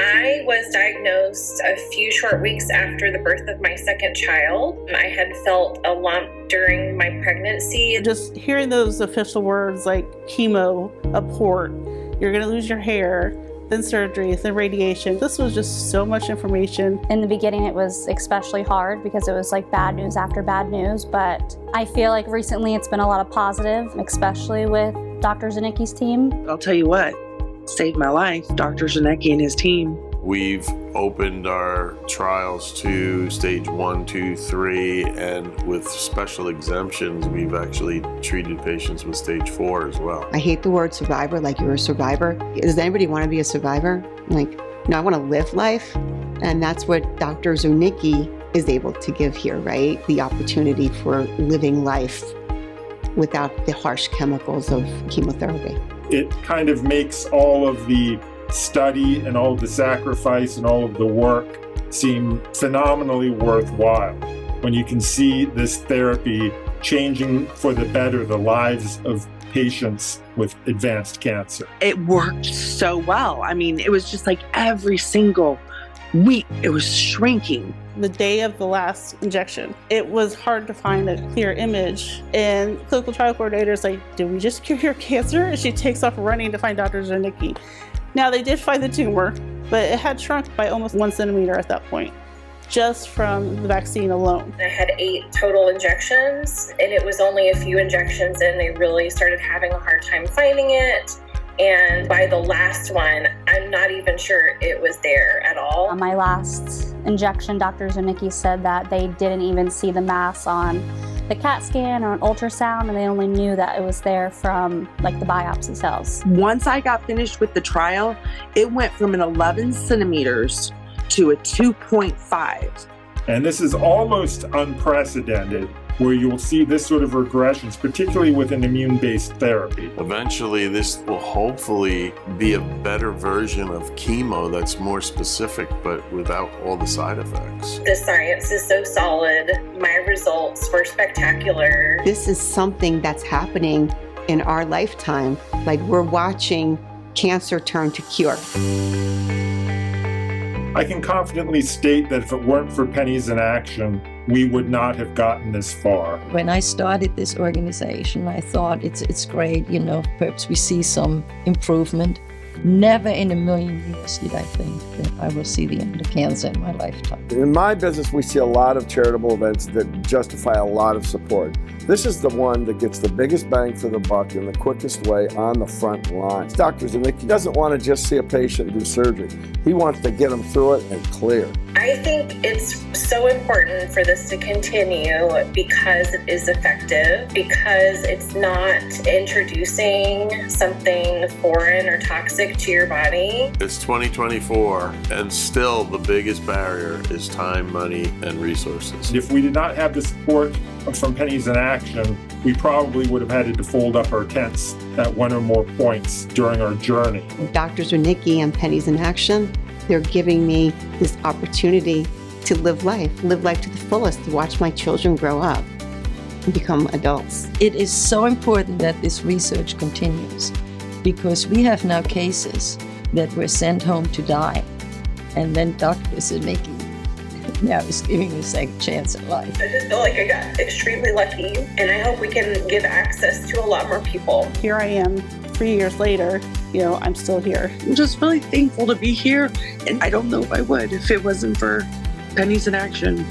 I was diagnosed a few short weeks after the birth of my second child. I had felt a lump during my pregnancy. Just hearing those official words like chemo, a port, you're going to lose your hair, then surgery, then radiation. This was just so much information. In the beginning, it was especially hard because it was like bad news after bad news, but I feel like recently it's been a lot of positive, especially with Dr. Czerniecki's team. I'll tell you what, saved my life, Dr. Czerniecki and his team. We've opened our trials to stage 1, 2, 3, and with special exemptions, we've actually treated patients with stage 4 as well. I hate the word survivor, like you're a survivor. Does anybody want to be a survivor? Like, no, I want to live life. And that's what Dr. Czerniecki is able to give here, right? The opportunity for living life without the harsh chemicals of chemotherapy. It kind of makes all of the study and all of the sacrifice and all of the work seem phenomenally worthwhile when you can see this therapy changing for the better the lives of patients with advanced cancer. It worked so well. I mean, it was just like every single week it was shrinking. The day of the last injection, it was hard to find a clear image. And clinical trial coordinator's like, did we just cure your cancer? And she takes off running to find Dr. Czerniecki. Now, they did find the tumor, but it had shrunk by almost 1 centimeter at that point, just from the vaccine alone. I had 8 total injections, and it was only a few injections in. They really started having a hard time finding it. And by the last one, I'm not even sure it was there at all. On my last injection, Dr. Czerniecki said that they didn't even see the mass on the CAT scan or an ultrasound, and they only knew that it was there from like the biopsy cells. Once I got finished with the trial, it went from an 11 centimeters to a 2.5. And this is almost unprecedented, where you'll see this sort of regressions, particularly with an immune-based therapy. Eventually, this will hopefully be a better version of chemo that's more specific, but without all the side effects. The science is so solid. My results were spectacular. This is something that's happening in our lifetime. Like, we're watching cancer turn to cure. I can confidently state that if it weren't for Pennies in Action, we would not have gotten this far. When I started this organization, I thought it's great, perhaps we see some improvement. Never in a million years did I think that I will see the end of cancer in my lifetime. In my business, we see a lot of charitable events that justify a lot of support. This is the one that gets the biggest bang for the buck in the quickest way on the front lines. Dr. Czerniecki doesn't want to just see a patient do surgery. He wants to get them through it and clear. I think it's so important for this to continue because it is effective, because it's not introducing something foreign or toxic to your body. It's 2024, and still the biggest barrier is time, money, and resources. If we did not have the support from Pennies in Action, we probably would have had to fold up our tents at one or more points during our journey. Dr. Czerniecki and Pennies in Action, they're giving me this opportunity to live life to the fullest, to watch my children grow up and become adults. It is so important that this research continues because we have now cases that were sent home to die, and then Dr. Czerniecki now is giving a second chance at life. I just feel like I got extremely lucky, and I hope we can give access to a lot more people. Here I am, 3 years later, I'm still here. I'm just really thankful to be here, and I don't know if I would if it wasn't for Pennies in Action.